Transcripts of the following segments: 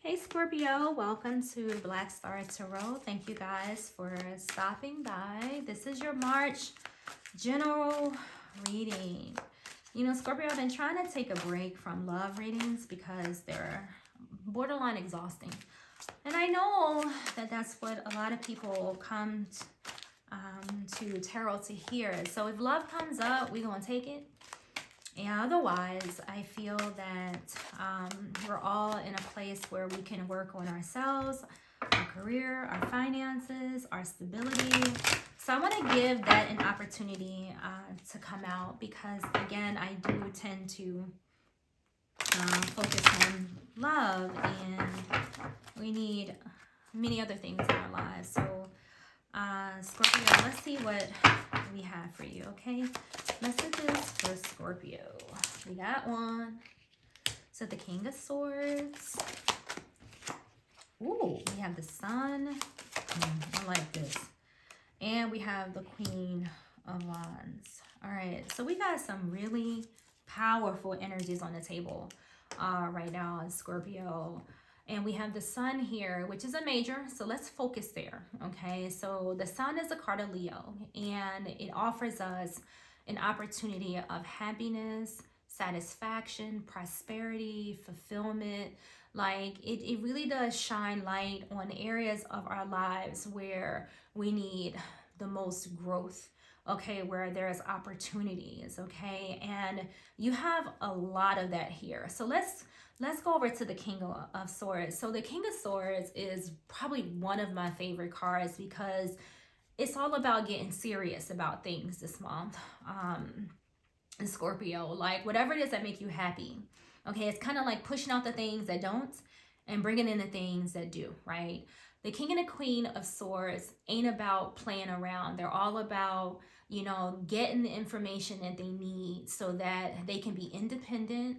Hey Scorpio, welcome to Black Star Tarot. Thank you guys for stopping by. This is your March general reading. You know, Scorpio, I've been trying to take a break from love readings because they're borderline exhausting. And I know that that's what a lot of people come to tarot to hear. So if love comes up, we're going to take it. And otherwise, I feel that we're all in a place where we can work on ourselves, our career, our finances, our stability. So I want to give that an opportunity to come out because, again, I do tend to focus on love, and we need many other things in our lives. So Scorpio, let's see what we have for you, okay? Messages for Scorpio. We got one. So the King of Swords. Ooh, we have the Sun. I like this. And we have the Queen of Wands. All right, so we got some really powerful energies on the table right now in Scorpio. And we have the Sun here, which is a major. So let's focus there, okay? So the Sun is a card of Leo, and it offers us an opportunity of happiness, satisfaction, prosperity, fulfillment. Like it really does shine light on areas of our lives where we need the most growth, okay, where there's opportunities, okay? And you have a lot of that here. So let's go over to the King of Swords. So the King of Swords is probably one of my favorite cards because it's all about getting serious about things this month. In Scorpio, like whatever it is that make you happy. Okay, it's kind of like pushing out the things that don't and bringing in the things that do, right? The King and the Queen of Swords ain't about playing around. They're all about, you know, getting the information that they need so that they can be independent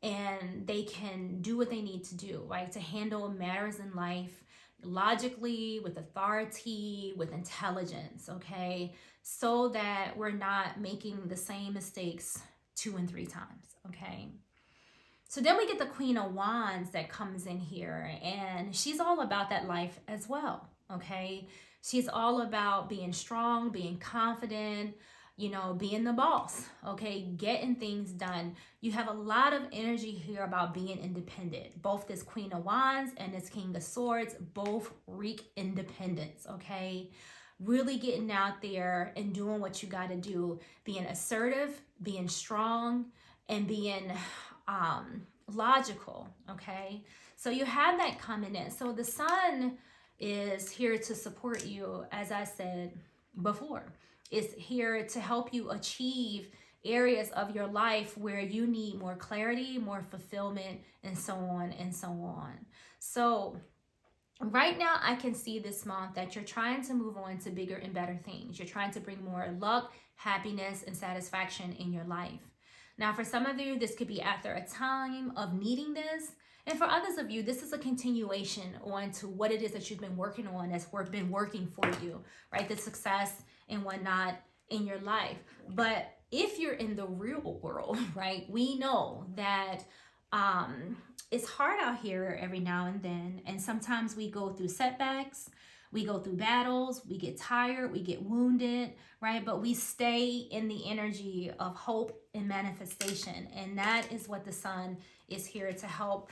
and they can do what they need to do, right? To handle matters in life logically, with authority, with intelligence, okay? So that we're not making the same mistakes 2 and 3 times, okay? So then we get the Queen of Wands that comes in here, and she's all about that life as well, okay? She's all about being strong, being confident, you know, being the boss, okay? Getting things done. You have a lot of energy here about being independent. Both this Queen of Wands and this King of Swords both wreak independence, okay? Really getting out there and doing what you got to do, being assertive, being strong, and being logical, okay? So you have that coming in. So the Sun is here to support you, as I said before. It's here to help you achieve areas of your life where you need more clarity, more fulfillment, and so on and so on. So right now, I can see this month that you're trying to move on to bigger and better things. You're trying to bring more luck, happiness, and satisfaction in your life. Now, for some of you, this could be after a time of needing this. And for others of you, this is a continuation on to what it is that you've been working on that's been working for you, right? The success and whatnot in your life. But if you're in the real world, right, we know that it's hard out here every now and then. And sometimes we go through setbacks. We go through battles, we get tired, we get wounded, right? But we stay in the energy of hope and manifestation. And that is what the Sun is here to help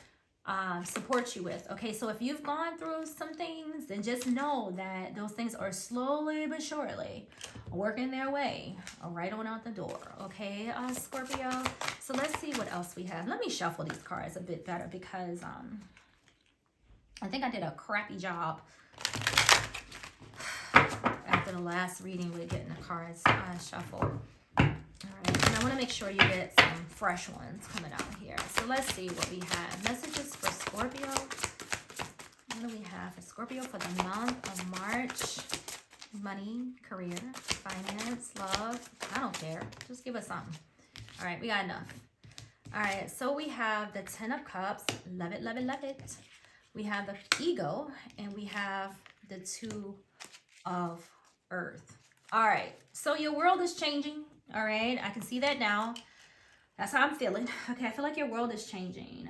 support you with. Okay, so if you've gone through some things, then just know that those things are slowly but surely working their way right on out the door. Okay, Scorpio. So let's see what else we have. Let me shuffle these cards a bit better because I think I did a crappy job after the last reading with getting the cards shuffled. All right, and I want to make sure you get some fresh ones coming out here. So let's see what we have. Messages for Scorpio. What do we have for Scorpio for the month of March? Money, career, finance, love. I don't care. Just give us something. All right, we got enough. All right, so we have the 10 of Cups. Love it, love it, love it. We have the Ego, and we have the 2 of Earth. All right, so your world is changing. All right, I can see that now. That's how I'm feeling. Okay, I feel like your world is changing.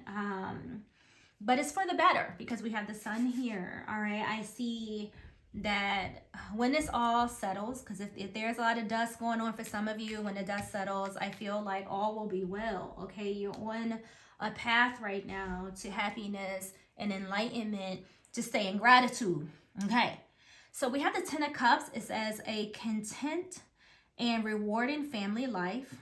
but it's for the better because we have the sun here. All right, I see that when this all settles, because if there's a lot of dust going on for some of you, when the dust settles, I feel like all will be well. Okay, you're on a path right now to happiness and enlightenment, to stay in gratitude. Okay, so we have the Ten of Cups. It says a content and rewarding family life.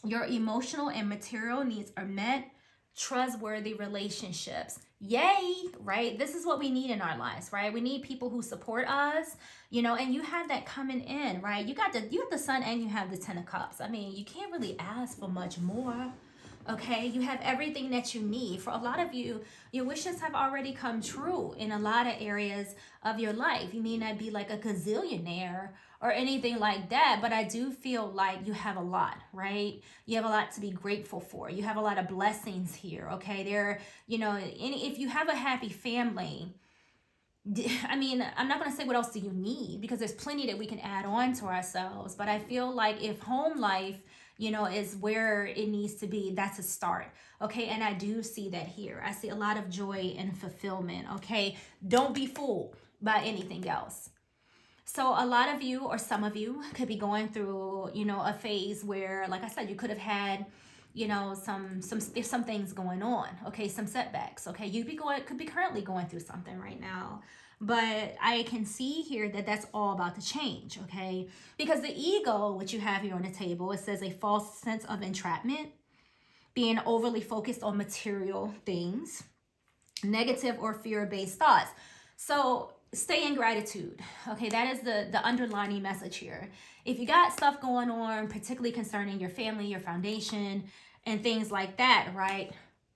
Your emotional and material needs are met. Trustworthy relationships. Yay, right? This is what we need in our lives, right? We need people who support us, you know, and you have that coming in, right? You have the sun and you have the Ten of Cups. I mean, you can't really ask for much more. Okay, you have everything that you need. For a lot of you, your wishes have already come true in a lot of areas of your life. You may not be like a gazillionaire or anything like that, but I do feel like you have a lot, right? You have a lot to be grateful for. You have a lot of blessings here, okay? There, you know, if you have a happy family, I mean, I'm not going to say what else do you need, because there's plenty that we can add on to ourselves, but I feel like if home life, you know, is where it needs to be, that's a start. Okay, and I do see that here. I see a lot of joy and fulfillment. Okay, don't be fooled by anything else. So a lot of you, or some of you, could be going through, you know, a phase where, like I said, you could have had, you know, some things going on. Okay, some setbacks. Okay, could be currently going through something right now. But I can see here that that's all about to change, okay? Because the ego, which you have here on the table, it says a false sense of entrapment, being overly focused on material things, negative or fear-based thoughts. So stay in gratitude, okay? That is the underlining message here. If you got stuff going on, particularly concerning your family, your foundation, and things like that, right?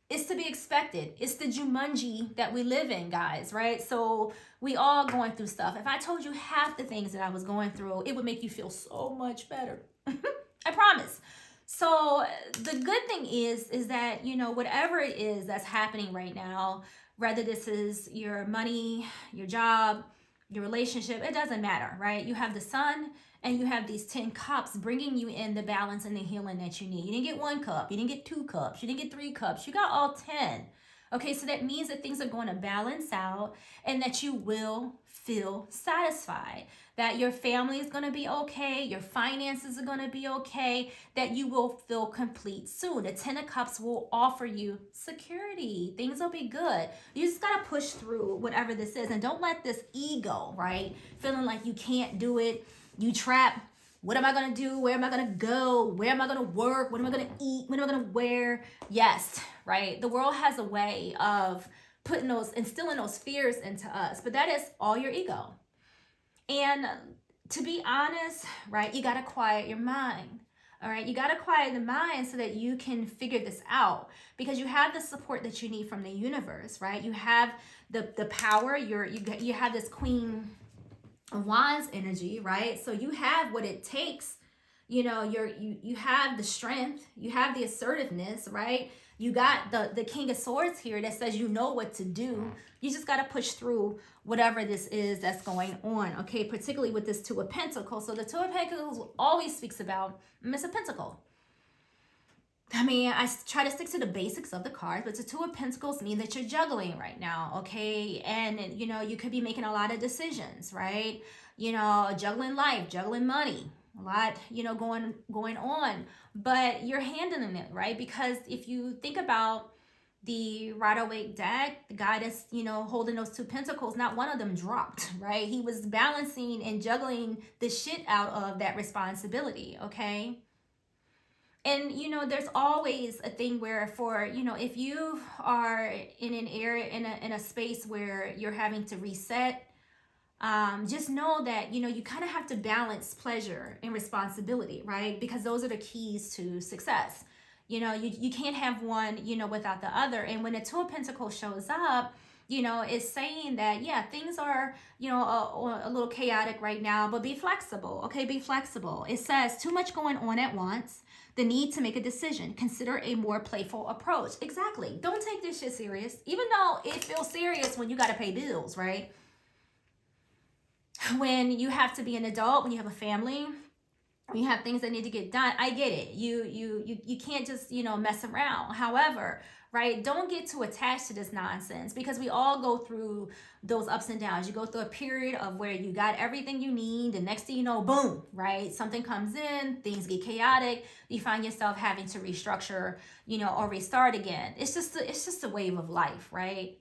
It's to be expected. It's the Jumanji that we live in, guys, right? So we all going through stuff. If I told you half the things that I was going through, it would make you feel so much better. I promise. So the good thing is that, you know, whatever it is that's happening right now, whether this is your money, your job, your relationship, it doesn't matter, right? You have the sun and you have these 10 cups bringing you in the balance and the healing that you need. You didn't get 1 cup, you didn't get 2 cups, you didn't get 3 cups, you got all 10. Okay, so that means that things are going to balance out and that you will feel satisfied, that your family is going to be okay, your finances are going to be okay, that you will feel complete soon. The 10 of Cups will offer you security. Things will be good. You just got to push through whatever this is, and don't let this ego, right, feeling like you can't do it, you trap. What am I going to do? Where am I going to go? Where am I going to work? What am I going to eat? What am I going to wear? Yes, right? The world has a way of instilling those fears into us, but that is all your ego. And to be honest, right, you got to quiet your mind. All right, you got to quiet the mind so that you can figure this out, because you have the support that you need from the universe, right? You have the power. You have this Queen of Wands energy, right? So you have what it takes. You know, you have the strength, you have the assertiveness, right? You got the King of Swords here that says you know what to do. You just got to push through whatever this is that's going on, okay? Particularly with this Two of Pentacles. So the Two of Pentacles always speaks about Miss a Pentacle. I mean, I try to stick to the basics of the cards, but the Two of Pentacles mean that you're juggling right now, okay? And, you know, you could be making a lot of decisions, right? You know, juggling life, juggling money, a lot, you know, going on, but you're handling it, right? Because if you think about the Rider-Waite deck, the guy that's, you know, holding those 2 pentacles, not one of them dropped, right? He was balancing and juggling the shit out of that responsibility, okay? And, you know, there's always a thing where, for, you know, if you are in an area, in a space where you're having to reset, just know that, you know, you kind of have to balance pleasure and responsibility, right? Because those are the keys to success. You know, you can't have one, you know, without the other. And when the Two of Pentacles shows up, you know, it's saying that, yeah, things are, you know, a little chaotic right now, but be flexible, okay? Be flexible. It says too much going on at once, the need to make a decision. Consider a more playful approach. Exactly. Don't take this shit serious, even though it feels serious when you got to pay bills, right? When you have to be an adult, when you have a family, when you have things that need to get done, I get it. You can't just, you know, mess around. However, right? Don't get too attached to this nonsense, because we all go through those ups and downs. You go through a period of where you got everything you need, the next thing you know, boom, right? Something comes in, things get chaotic, you find yourself having to restructure, or restart again. It's just a wave of life, right?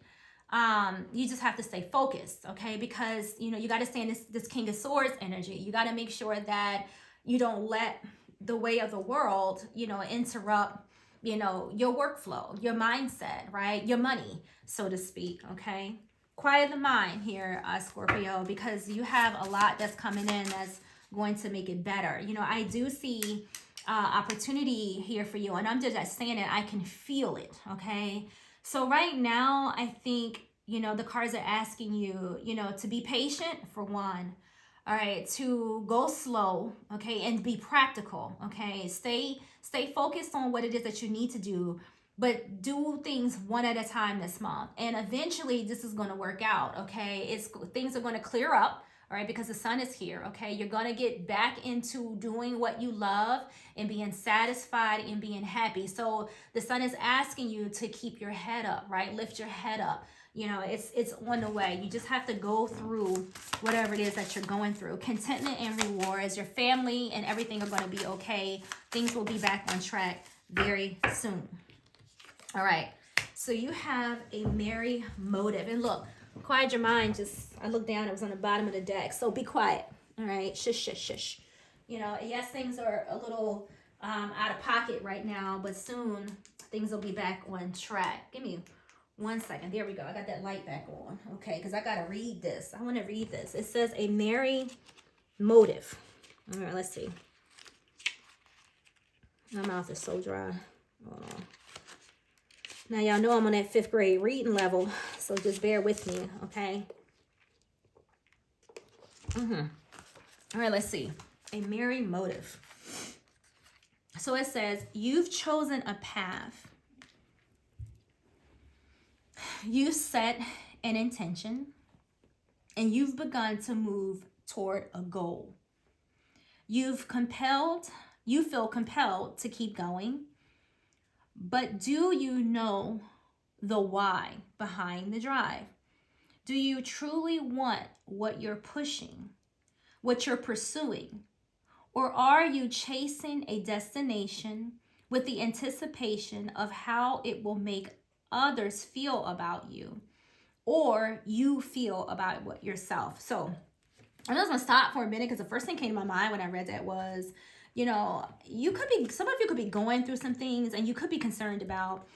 You just have to stay focused, okay? Because you got to stay in this King of Swords energy. You got to make sure that you don't let the way of the world interrupt your workflow, your mindset, right? Your money, so to speak, okay? Quiet the mind here, Scorpio, because you have a lot that's coming in that's going to make it better. I do see opportunity here for you, and I'm just saying it, I can feel it, okay? So right now, I think, the cards are asking you, to be patient for one. All right, to go slow, okay, and be practical, okay? Stay focused on what it is that you need to do, but do things one at a time this month. And eventually this is going to work out, okay? Things are going to clear up, all right, because the sun is here, okay? You're going to get back into doing what you love and being satisfied and being happy. So the sun is asking you to keep your head up, right? Lift your head up. It's on the way. You just have to go through whatever it is that you're going through. Contentment and rewards. Your family and everything are going to be okay. Things will be back on track very soon. All right. So you have a merry motive. And look, quiet your mind. I looked down. It was on the bottom of the deck. So be quiet. All right. Shush, shush, shush. Yes, things are a little out of pocket right now, but soon things will be back on track. Give me 1 second. There we go. I got that light back on. Okay, because I got to read this. I want to read this. It says a merry motive. All right, let's see. My mouth is so dry. Hold on. Now, y'all know I'm on that 5th grade reading level, so just bear with me, okay? All right, let's see. A merry motive. So it says, you've chosen a path. You set an intention, and you've begun to move toward a goal. You feel compelled to keep going, but do you know the why behind the drive? Do you truly want what you're pushing, what you're pursuing, or are you chasing a destination with the anticipation of how it will make others feel about you, or you feel about yourself? So I'm just gonna stop for a minute, because the first thing came to my mind when I read that was, some of you could be going through some things, and you could be concerned about,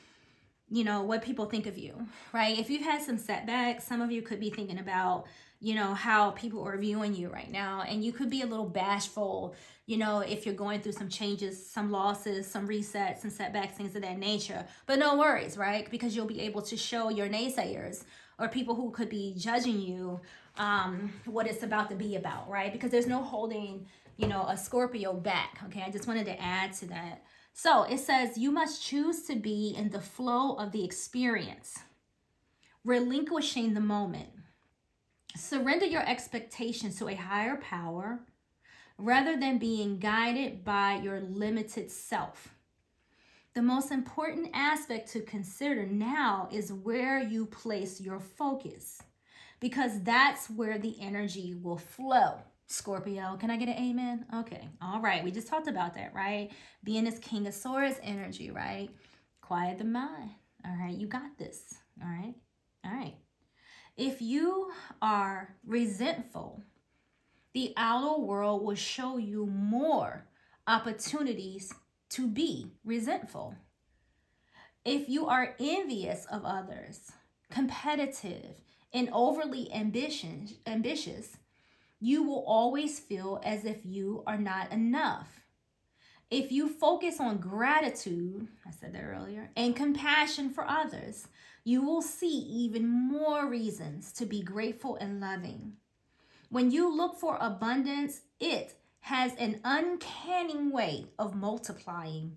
what people think of you, right? If you've had some setbacks, some of you could be thinking about, how people are viewing you right now, and you could be a little bashful, if you're going through some changes, some losses, some resets, some setbacks, things of that nature. But no worries, right? Because you'll be able to show your naysayers or people who could be judging you what it's about to be about, right? Because there's no holding, a Scorpio back, okay? I just wanted to add to that. So it says, you must choose to be in the flow of the experience, relinquishing the moment. Surrender your expectations to a higher power rather than being guided by your limited self. The most important aspect to consider now is where you place your focus, because that's where the energy will flow. Scorpio, can I get an amen? Okay. All right. We just talked about that, right? Being this King of Swords energy, right? Quiet the mind. All right. You got this. All right. All right. If you are resentful, the outer world will show you more opportunities to be resentful. If you are envious of others, competitive, and overly ambitious, you will always feel as if you are not enough. If you focus on gratitude, I said that earlier, and compassion for others, you will see even more reasons to be grateful and loving. When you look for abundance, it has an uncanny way of multiplying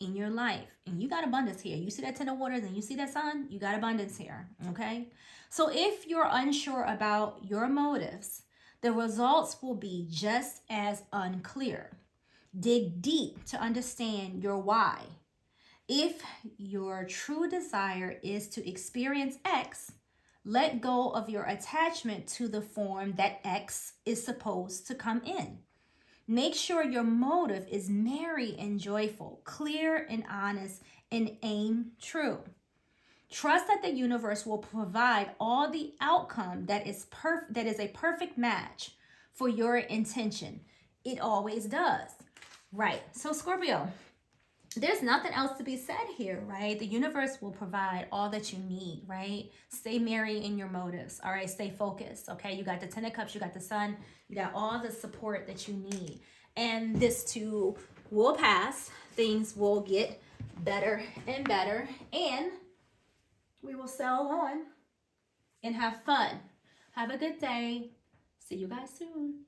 in your life. And you got abundance here. You see that Ten of Waters and you see that sun? You got abundance here, okay? So if you're unsure about your motives, the results will be just as unclear. Dig deep to understand your why. If your true desire is to experience X, let go of your attachment to the form that X is supposed to come in. Make sure your motive is merry and joyful, clear and honest, and aim true. Trust that the universe will provide all the outcome that is a perfect match for your intention. It always does. Right. So Scorpio, there's nothing else to be said here, right? The universe will provide all that you need, right? Stay merry in your motives, all right? Stay focused, okay? You got the Ten of Cups, you got the Sun, you got all the support that you need. And this too will pass. Things will get better and better. And we will sail on and have fun. Have a good day. See you guys soon.